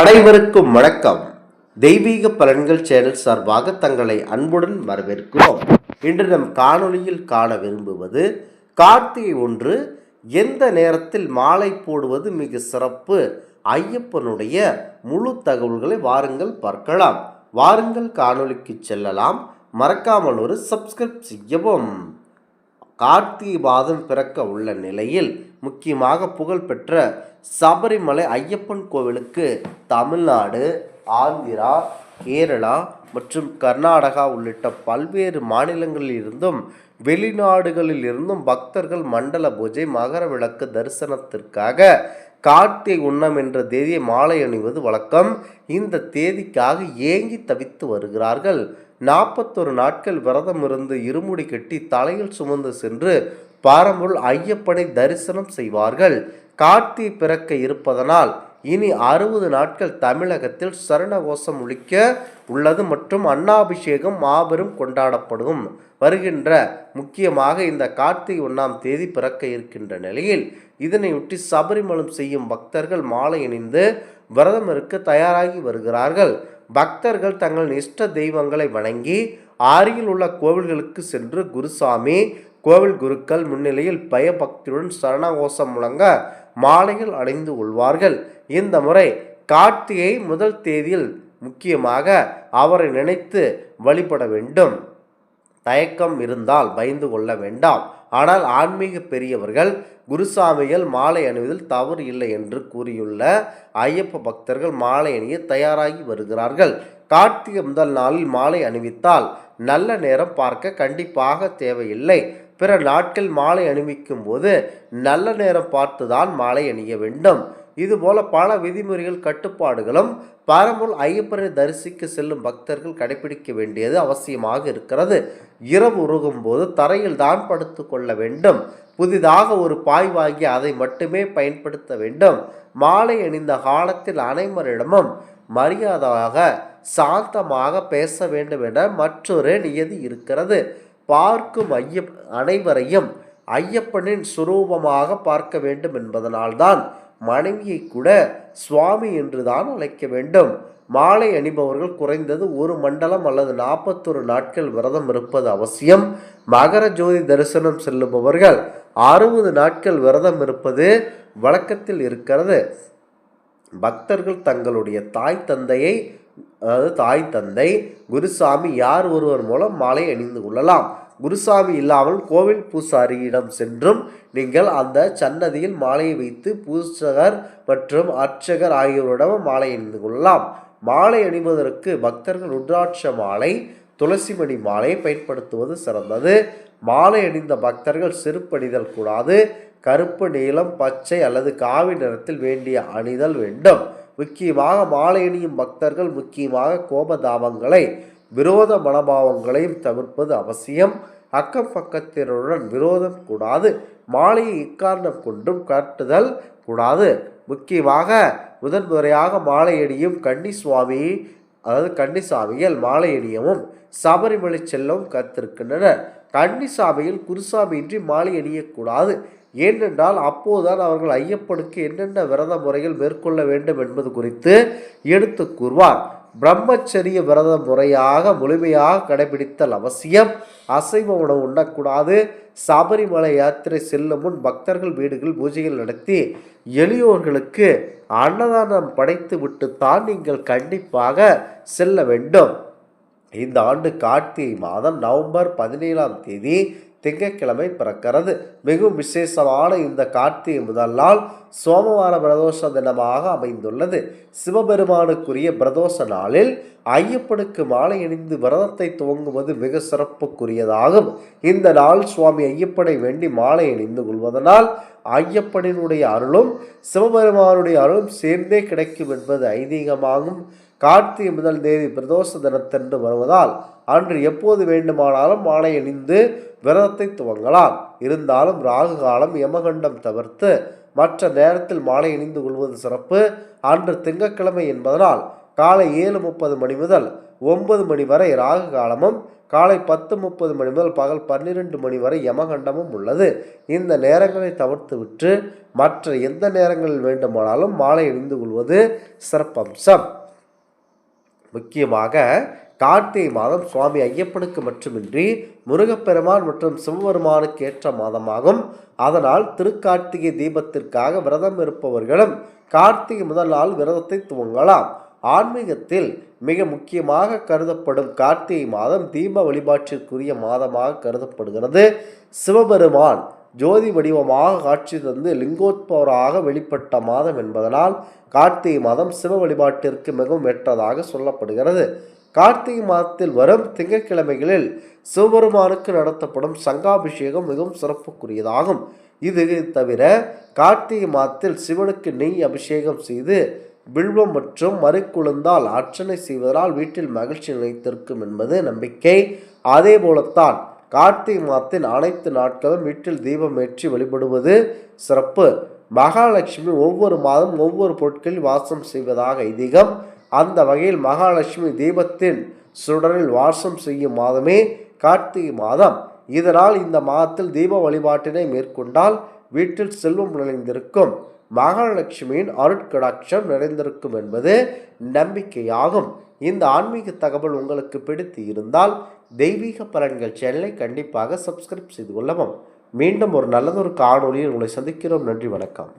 அனைவருக்கும் வணக்கம். தெய்வீக பலன்கள் சேனல் சார்பாக தங்களை அன்புடன் வரவேற்கிறோம். இன்று நம் காணொளியில் காண விரும்புவது கார்த்திகை 1 எந்த நேரத்தில் மாலை போடுவது மிக சிறப்பு, ஐயப்பனுடைய முழு தகவல்களை வாருங்கள் பார்க்கலாம். வாருங்கள் காணொளிக்கு செல்லலாம். மறக்காமல் ஒரு சப்ஸ்கிரைப் செய்யவும். கார்த்திகை மாதம் பிறக்க உள்ள நிலையில் முக்கியமாக புகழ்பெற்ற சபரிமலை ஐயப்பன் கோவிலுக்கு தமிழ்நாடு, ஆந்திரா, கேரளா மற்றும் கர்நாடகா உள்ளிட்ட பல்வேறு மாநிலங்களில் இருந்தும் வெளிநாடுகளில் இருந்தும் பக்தர்கள் மண்டல பூஜை, மகர விளக்கு தரிசனத்திற்காக கார்த்திகை 1 என்ற தேதியை மாலை அணிவது வழக்கம். இந்த தேதிக்காக ஏங்கி தவித்து வருகிறார்கள். 41 நாட்கள் விரதம் இருந்து இருமுடி கட்டி தலையில் சுமந்து சென்று பாரம்பொருள் ஐயப்பனை தரிசனம் செய்வார்கள். கார்த்திகை பிறக்க இருப்பதனால் இனி 60 நாட்கள் தமிழகத்தில் சரணகோஷம் ஒலிக்க உள்ளது மற்றும் அன்னாபிஷேகம் மாபெரும் கொண்டாடப்படும். வருகின்ற முக்கியமாக இந்த கார்த்திகை 1 தேதி பிறக்க இருக்கின்ற நிலையில் இதனையொட்டி சபரிமலை செய்யும் பக்தர்கள் மாலை அணிந்து விரதம் இருக்க தயாராகி வருகிறார்கள். பக்தர்கள் தங்கள் இஷ்ட தெய்வங்களை வணங்கி அருகில் உள்ள கோவில்களுக்கு சென்று குருசாமி, கோவில் குருக்கள் முன்னிலையில் பயபக்தியுடன் சரணகோஷம் முழங்க மாலைகள் அடைந்து கொள்வார்கள். இந்த முறை கார்த்திகை 1 தேதியில் முக்கியமாக அவரை நினைத்து வழிபட வேண்டும். தயக்கம் இருந்தால் பயந்து கொள்ள வேண்டாம். ஆனால் ஆன்மீக பெரியவர்கள் குருசாமிகள் மாலை அணிவதில் தவறு இல்லை என்று கூறியுள்ள ஐயப்ப பக்தர்கள் மாலை அணிய தயாராகி வருகிறார்கள். கார்த்திகை 1 நாளில் மாலை அணிவித்தால் நல்ல நேரம் பார்க்க கண்டிப்பாக தேவையில்லை. பிற நாட்கள் மாலை அணிவிக்கும் போது நல்ல நேரம் பார்த்துதான் மாலை அணிய வேண்டும். இதுபோல பல விதிமுறைகள், கட்டுப்பாடுகளும் பாரம்பரிய ஐயப்பனை தரிசிக்க செல்லும் பக்தர்கள் கடைபிடிக்க வேண்டியது அவசியமாக இருக்கிறது. இரவு உருகும் போது தரையில் தான் படுத்து கொள்ள வேண்டும். புதிதாக ஒரு பாய் வாங்கி அதை மட்டுமே பயன்படுத்த வேண்டும். மாலை அணிந்த காலத்தில் அனைவரிடமும் மரியாதையாக சாந்தமாக பேச வேண்டும் என மற்றொரு நியதி இருக்கிறது. பார்க்கும் அனைவரையும் ஐயப்பனின் சுரூபமாக பார்க்க வேண்டும் என்பதனால்தான் மனைவியை கூட சுவாமி என்றுதான் அழைக்க வேண்டும். மாலை அணிபவர்கள் குறைந்தது ஒரு மண்டலம் அல்லது 41 நாட்கள் விரதம் இருப்பது அவசியம். மகர ஜோதி தரிசனம் செல்லுபவர்கள் 60 நாட்கள் விரதம் இருப்பது வழக்கத்தில் இருக்கிறது. பக்தர்கள் தங்களுடைய தாய் தந்தை குருசாமி யார் ஒருவர் மூலம் மாலை அணிந்து கொள்ளலாம். குருசாமி இல்லாமல் கோவில் பூசாரியிடம் சென்றும் நீங்கள் அந்த சன்னதியில் மாலையை வைத்து பூசகர் மற்றும் அர்ச்சகர் ஆகியோரிடம் மாலை அணிந்து கொள்ளலாம். மாலை அணிவதற்கு பக்தர்கள் ருத்ராட்ச மாலை, துளசிமணி மாலை பயன்படுத்துவது சிறந்தது. மாலை அணிந்த பக்தர்கள் செருப்பணிதல் கூடாது. கருப்பு, நீலம், பச்சை அல்லது காவி நிறத்தில் வேண்டிய அணிதல் வேண்டும். முக்கியமாக மாலை அணியும் பக்தர்கள் முக்கியமாக கோபதாபங்களை, விரோத மனோபாவங்களையும் தவிர்ப்பது அவசியம். அக்கம் பக்கத்தினருடன் விரோதம் கூடாது. மாலையை இக்காரணம் கொண்டும் காட்டுதல் கூடாது. முக்கியமாக முதன்முறையாக மாலை அணியும் கன்னிசாமிகள் மாலை அணியவும் சபரிமலை செல்லவும் கத்திருக்கின்றனர். கன்னிசாமிகள் குருசாமியின்றி மாலை அணியக்கூடாது. ஏனென்றால் அப்போதுதான் அவர்கள் ஐயப்பனுக்கு என்னென்ன விரத முறைகள் மேற்கொள்ள வேண்டும் என்பது குறித்து எடுத்து கூறுவார். பிரம்மச்சரிய விரத முறையாக முழுமையாக கடைபிடித்தல் அவசியம். அசைவ உணவு உண்ணக்கூடாது. சபரிமலை யாத்திரை செல்லும் முன் பக்தர்கள் வீடுகள் பூஜைகள் நடத்தி எளியோர்களுக்கு அன்னதானம் படைத்து விட்டுத்தான் நீங்கள் கண்டிப்பாக செல்ல வேண்டும். இந்த ஆண்டு கார்த்திகை மாதம் நவம்பர் 17 தேதி திங்கட்கிழமை பிறக்கிறது. மிகவும் விசேஷமான இந்த கார்த்திகை 1 நாள் சோமவார பிரதோஷ தினமாக அமைந்துள்ளது. சிவபெருமானுக்குரிய பிரதோஷ நாளில் ஐயப்பனுக்கு மாலை அணிந்து விரதத்தை துவங்குவது மிக சிறப்புக்குரியதாகும். இந்த நாள் சுவாமி ஐயப்பனை வேண்டி மாலை அணிந்து கொள்வதனால் ஐயப்பனினுடைய அருளும் சிவபெருமானுடைய அருளும் சேர்ந்தே கிடைக்கும் என்பது ஐதீகமாகும். கார்த்திகை 1 தேதி பிரதோஷ தினத்தன்று வருவதால் அன்று எப்போது வேண்டுமானாலும் மாலை அணிந்து விரதத்தை துவங்கலாம். இருந்தாலும் ராகு காலம், யமகண்டம் தவிர்த்து மற்ற நேரத்தில் மாலை அணிந்து கொள்வது சிறப்பு. அன்று திங்கட்கிழமை என்பதனால் காலை 7:30 மணி முதல் 9 மணி வரை ராகு காலமும், காலை 10:30 மணி முதல் பகல் 12 மணி வரை யமகண்டமும் உள்ளது. இந்த நேரங்களை தவிர்த்து விட்டு மற்ற எந்த நேரங்களில் வேண்டுமானாலும் மாலை அணிந்து கொள்வது சிறப்பம்சம். முக்கியமாக கார்த்திகை மாதம் சுவாமி ஐயப்பனுக்கு மட்டுமின்றி முருகப்பெருமான் மற்றும் சிவபெருமானுக்கு ஏற்ற மாதமாகும். அதனால் திருக்கார்த்திகை தீபத்திற்காக விரதம் இருப்பவர்களும் கார்த்திகை முதல் நாள் விரதத்தை துவங்கலாம். ஆன்மீகத்தில் மிக முக்கியமாக கருதப்படும் கார்த்திகை மாதம் தீப வழிபாட்டிற்குரிய மாதமாக கருதப்படுகிறது. சிவபெருமான் ஜோதி வடிவமாக காட்சி தந்து லிங்கோத்பவராக வெளிப்பட்ட மாதம் என்பதனால் கார்த்திகை மாதம் சிவ வழிபாட்டிற்கு மிகவும் ஏற்றதாக சொல்லப்படுகிறது. கார்த்திகை மாதத்தில் வரும் திங்கட்கிழமைகளில் சிவபெருமானுக்கு நடத்தப்படும் சங்காபிஷேகம் மிகவும் சிறப்புக்குரியதாகும். இது தவிர கார்த்திகை மாதத்தில் சிவனுக்கு நெய் அபிஷேகம் செய்து பில்வம் மற்றும் மறிக்குழுந்தால் அர்ச்சனை செய்வதனால் வீட்டில் மகிழ்ச்சி நிலைத்திருக்கும் என்பது நம்பிக்கை. அதே போலத்தான் கார்த்திகை மாதத்தின் அனைத்து நாட்களும் வீட்டில் தீபம் ஏற்றி வழிபடுவது சிறப்பு. மகாலட்சுமி ஒவ்வொரு மாதம் ஒவ்வொரு பொருட்களில் வாசம் செய்வதாக ஐதீகம். அந்த வகையில் மகாலட்சுமி தீபத்தின் சுடரில் வாசம் செய்யும் மாதமே கார்த்திகை மாதம். இதனால் இந்த மாதத்தில் தீப வழிபாட்டினை மேற்கொண்டால் வீட்டில் செல்வம் நிறைந்திருக்கும், மகாலட்சுமியின் அருட்கடாட்சம் நிறைந்திருக்கும் என்பது நம்பிக்கையாகும். இந்த ஆன்மீக தகவல் உங்களுக்கு பிடித்து இருந்தால் தெய்வீக பலன்கள் சேனலை கண்டிப்பாக சப்ஸ்கிரைப் செய்து கொள்ளவும். மீண்டும் ஒரு நல்லதொரு காணொலியில் உங்களை சந்திக்கிறோம். நன்றி, வணக்கம்.